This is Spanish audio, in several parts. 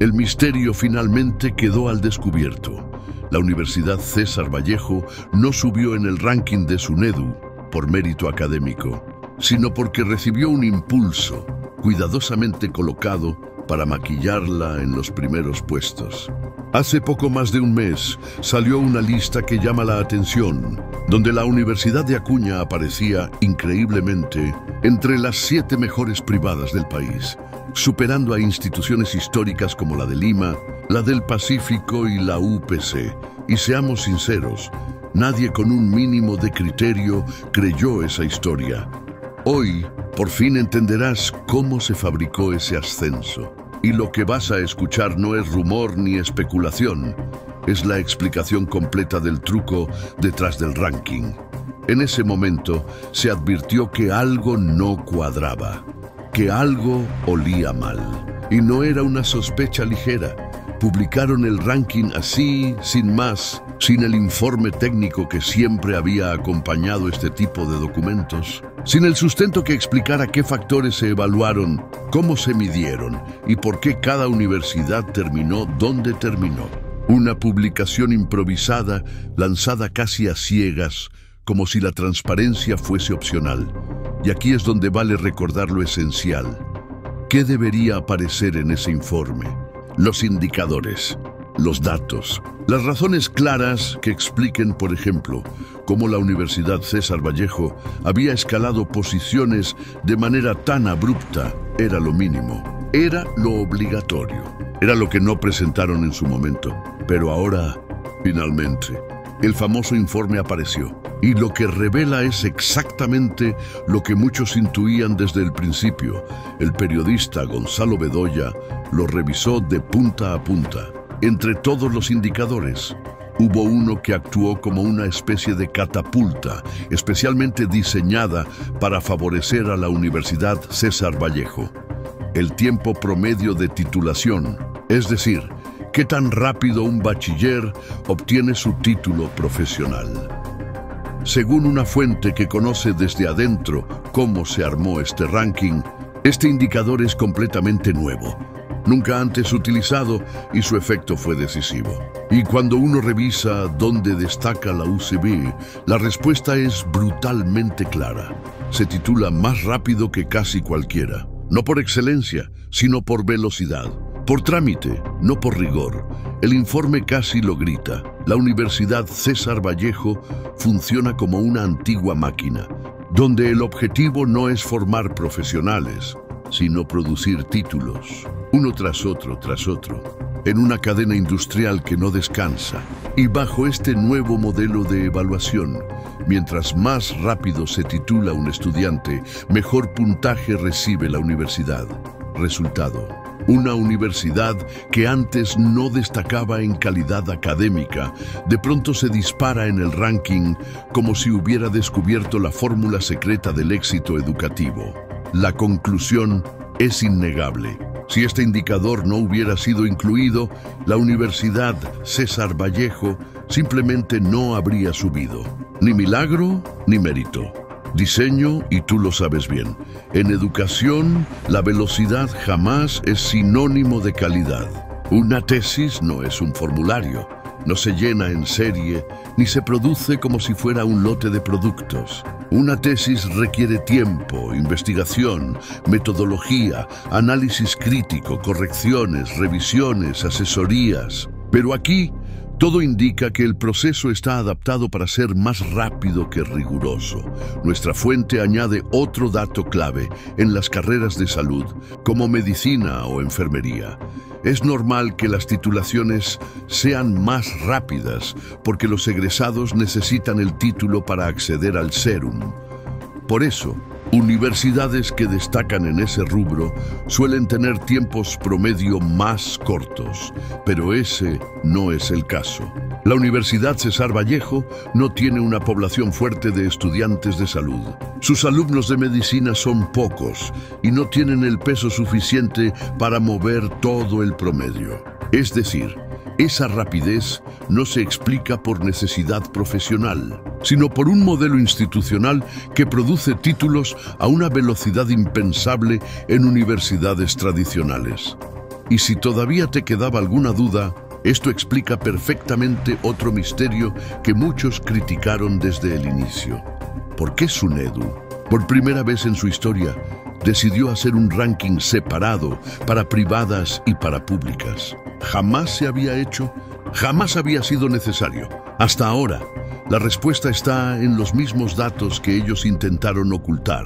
El misterio finalmente quedó al descubierto. La Universidad César Vallejo no subió en el ranking de SUNEDU por mérito académico, sino porque recibió un impulso cuidadosamente colocado para maquillarla en los primeros puestos. Hace poco más de un mes salió una lista que llama la atención, donde la Universidad de Acuña aparecía increíblemente entre las 7 mejores privadas del país, superando a instituciones históricas como la de Lima, la del Pacífico y la UPC. Y seamos sinceros, nadie con un mínimo de criterio creyó esa historia. Hoy, por fin entenderás cómo se fabricó ese ascenso. Y lo que vas a escuchar no es rumor ni especulación, es la explicación completa del truco detrás del ranking. En ese momento se advirtió que algo no cuadraba, que algo olía mal. Y no era una sospecha ligera. Publicaron el ranking así, sin más, sin el informe técnico que siempre había acompañado este tipo de documentos, sin el sustento que explicara qué factores se evaluaron, cómo se midieron y por qué cada universidad terminó donde terminó. Una publicación improvisada, lanzada casi a ciegas, como si la transparencia fuese opcional. Y aquí es donde vale recordar lo esencial. ¿Qué debería aparecer en ese informe? Los indicadores, los datos, las razones claras que expliquen, por ejemplo, cómo la Universidad César Vallejo había escalado posiciones de manera tan abrupta. Era lo mínimo, era lo obligatorio, era lo que no presentaron en su momento. Pero ahora, finalmente, el famoso informe apareció. Y lo que revela es exactamente lo que muchos intuían desde el principio. El periodista Gonzalo Bedoya lo revisó de punta a punta. Entre todos los indicadores, hubo uno que actuó como una especie de catapulta, especialmente diseñada para favorecer a la Universidad César Vallejo. El tiempo promedio de titulación, es decir, qué tan rápido un bachiller obtiene su título profesional. Según una fuente que conoce desde adentro cómo se armó este ranking, este indicador es completamente nuevo, nunca antes utilizado, y su efecto fue decisivo. Y cuando uno revisa dónde destaca la UCB, la respuesta es brutalmente clara. Se titula más rápido que casi cualquiera, no por excelencia, sino por velocidad. Por trámite, no por rigor. El informe casi lo grita. La Universidad César Vallejo funciona como una antigua máquina, donde el objetivo no es formar profesionales, sino producir títulos, uno tras otro, en una cadena industrial que no descansa. Y bajo este nuevo modelo de evaluación, mientras más rápido se titula un estudiante, mejor puntaje recibe la universidad. Resultado: una universidad que antes no destacaba en calidad académica, de pronto se dispara en el ranking como si hubiera descubierto la fórmula secreta del éxito educativo. La conclusión es innegable. Si este indicador no hubiera sido incluido, la Universidad César Vallejo simplemente no habría subido. Ni milagro, ni mérito. Diseño, y tú lo sabes bien. En educación, la velocidad jamás es sinónimo de calidad. Una tesis no es un formulario, no se llena en serie, ni se produce como si fuera un lote de productos. Una tesis requiere tiempo, investigación, metodología, análisis crítico, correcciones, revisiones, asesorías. Pero aquí, todo indica que el proceso está adaptado para ser más rápido que riguroso. Nuestra fuente añade otro dato clave en las carreras de salud, como medicina o enfermería. Es normal que las titulaciones sean más rápidas porque los egresados necesitan el título para acceder al Serum. Por eso, universidades que destacan en ese rubro suelen tener tiempos promedio más cortos, pero ese no es el caso. La Universidad César Vallejo no tiene una población fuerte de estudiantes de salud. Sus alumnos de medicina son pocos y no tienen el peso suficiente para mover todo el promedio. Es decir, esa rapidez no se explica por necesidad profesional, sino por un modelo institucional que produce títulos a una velocidad impensable en universidades tradicionales. Y si todavía te quedaba alguna duda, esto explica perfectamente otro misterio que muchos criticaron desde el inicio. ¿Por qué Sunedu, por primera vez en su historia, decidió hacer un ranking separado para privadas y para públicas? Jamás se había hecho, jamás había sido necesario. Hasta ahora, la respuesta está en los mismos datos que ellos intentaron ocultar.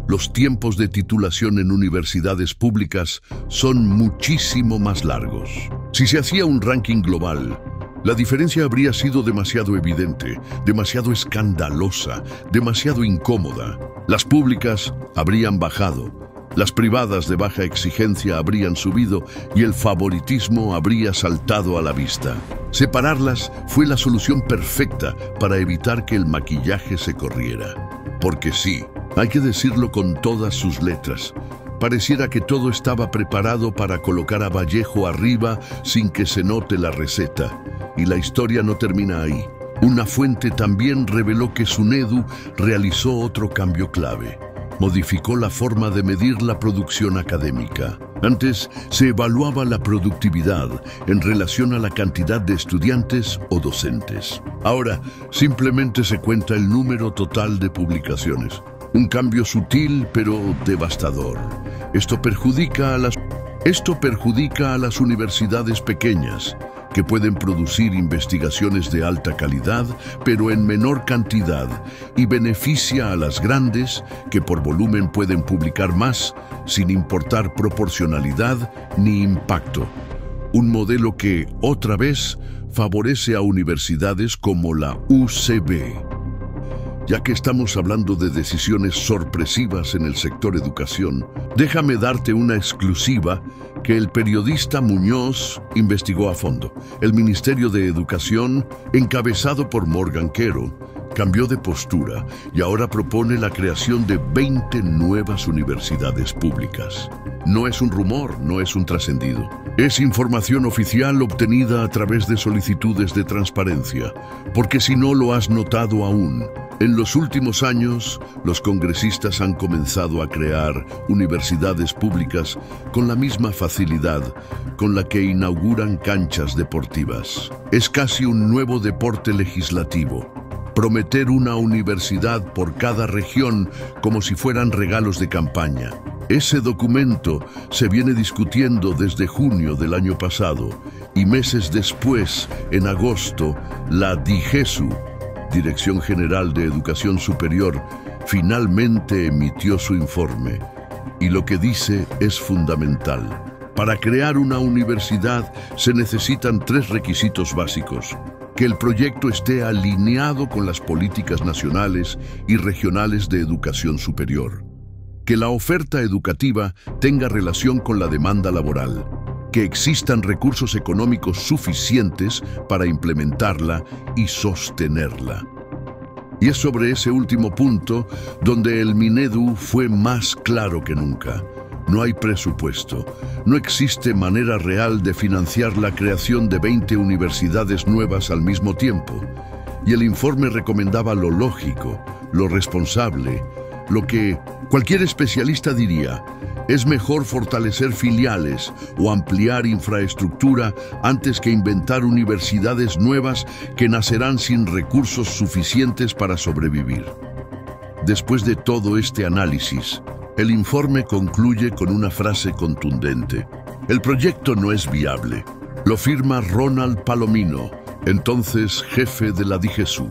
Los tiempos de titulación en universidades públicas son muchísimo más largos. Si se hacía un ranking global, la diferencia habría sido demasiado evidente, demasiado escandalosa, demasiado incómoda. Las públicas habrían bajado, las privadas de baja exigencia habrían subido y el favoritismo habría saltado a la vista. Separarlas fue la solución perfecta para evitar que el maquillaje se corriera. Porque sí, hay que decirlo con todas sus letras. Pareciera que todo estaba preparado para colocar a Vallejo arriba sin que se note la receta. Y la historia no termina ahí. Una fuente también reveló que Sunedu realizó otro cambio clave. Modificó la forma de medir la producción académica. Antes se evaluaba la productividad en relación a la cantidad de estudiantes o docentes. Ahora simplemente se cuenta el número total de publicaciones. Un cambio sutil pero devastador. Esto perjudica a las universidades pequeñas, que pueden producir investigaciones de alta calidad, pero en menor cantidad, y beneficia a las grandes, que por volumen pueden publicar más, sin importar proporcionalidad ni impacto. Un modelo que, otra vez, favorece a universidades como la UCB. Ya que estamos hablando de decisiones sorpresivas en el sector educación, déjame darte una exclusiva que el periodista Muñoz investigó a fondo. El Ministerio de Educación, encabezado por Morgan Quero, cambió de postura y ahora propone la creación de 20 nuevas universidades públicas. No es un rumor, no es un trascendido. Es información oficial obtenida a través de solicitudes de transparencia, porque si no lo has notado aún, en los últimos años, los congresistas han comenzado a crear universidades públicas con la misma facilidad con la que inauguran canchas deportivas. Es casi un nuevo deporte legislativo. Prometer una universidad por cada región como si fueran regalos de campaña. Ese documento se viene discutiendo desde junio del año pasado y meses después, en agosto, la DIGESU, Dirección General de Educación Superior, finalmente emitió su informe. Y lo que dice es fundamental. Para crear una universidad se necesitan 3 requisitos básicos. Que el proyecto esté alineado con las políticas nacionales y regionales de educación superior. Que la oferta educativa tenga relación con la demanda laboral. Que existan recursos económicos suficientes para implementarla y sostenerla. Y es sobre ese último punto donde el Minedu fue más claro que nunca. No hay presupuesto, no existe manera real de financiar la creación de 20 universidades nuevas al mismo tiempo. Y el informe recomendaba lo lógico, lo responsable, lo que cualquier especialista diría: es mejor fortalecer filiales o ampliar infraestructura antes que inventar universidades nuevas que nacerán sin recursos suficientes para sobrevivir. Después de todo este análisis, el informe concluye con una frase contundente: el proyecto no es viable. Lo firma Ronald Palomino, entonces jefe de la DIGESU.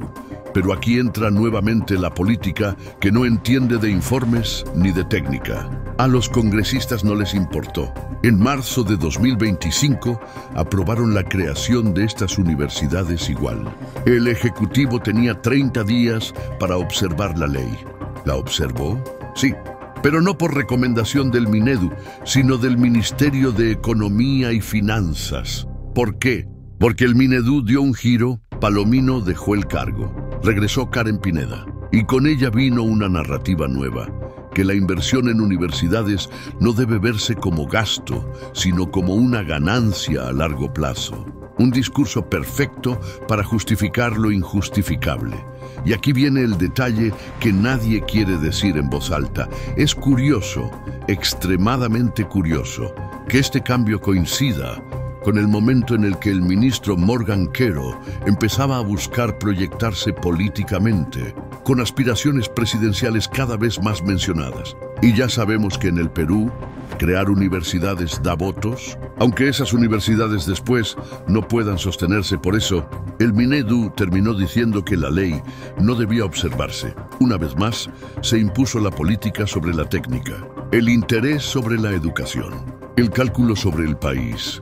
Pero aquí entra nuevamente la política, que no entiende de informes ni de técnica. A los congresistas no les importó. En marzo de 2025 aprobaron la creación de estas universidades igual. El Ejecutivo tenía 30 días para observar la ley. ¿La observó? Sí, pero no por recomendación del Minedu, sino del Ministerio de Economía y Finanzas. ¿Por qué? Porque el Minedu dio un giro, Palomino dejó el cargo. Regresó Karen Pineda, y con ella vino una narrativa nueva, que la inversión en universidades no debe verse como gasto, sino como una ganancia a largo plazo. Un discurso perfecto para justificar lo injustificable. Y aquí viene el detalle que nadie quiere decir en voz alta. Es curioso, extremadamente curioso, Que este cambio coincida con el momento en el que el ministro Morgan Quero empezaba a buscar proyectarse políticamente, con aspiraciones presidenciales cada vez más mencionadas. Y ya sabemos que en el Perú, crear universidades da votos, aunque esas universidades después no puedan sostenerse. Por eso, el Minedu terminó diciendo que la ley no debía observarse. Una vez más, se impuso la política sobre la técnica, el interés sobre la educación, el cálculo sobre el país.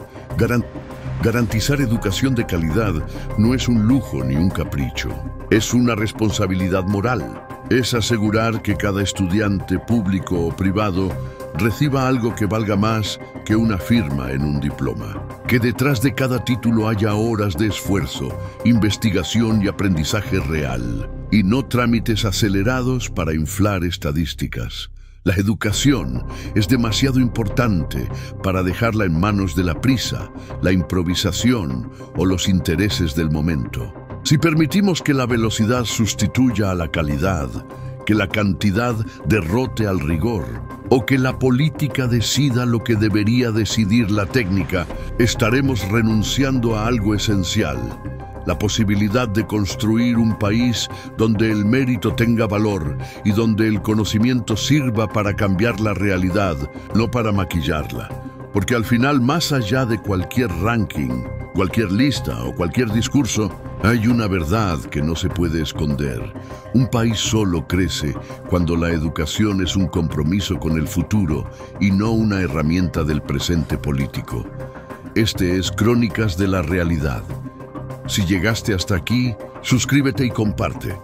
Garantizar educación de calidad no es un lujo ni un capricho, es una responsabilidad moral. Es asegurar que cada estudiante público o privado reciba algo que valga más que una firma en un diploma. Que detrás de cada título haya horas de esfuerzo, investigación y aprendizaje real, y no trámites acelerados para inflar estadísticas. La educación es demasiado importante para dejarla en manos de la prisa, la improvisación o los intereses del momento. Si permitimos que la velocidad sustituya a la calidad, que la cantidad derrote al rigor, o que la política decida lo que debería decidir la técnica, estaremos renunciando a algo esencial: la posibilidad de construir un país donde el mérito tenga valor y donde el conocimiento sirva para cambiar la realidad, no para maquillarla. Porque al final, más allá de cualquier ranking, cualquier lista o cualquier discurso, hay una verdad que no se puede esconder. Un país solo crece cuando la educación es un compromiso con el futuro y no una herramienta del presente político. Este es Crónicas de la Realidad. Si llegaste hasta aquí, suscríbete y comparte.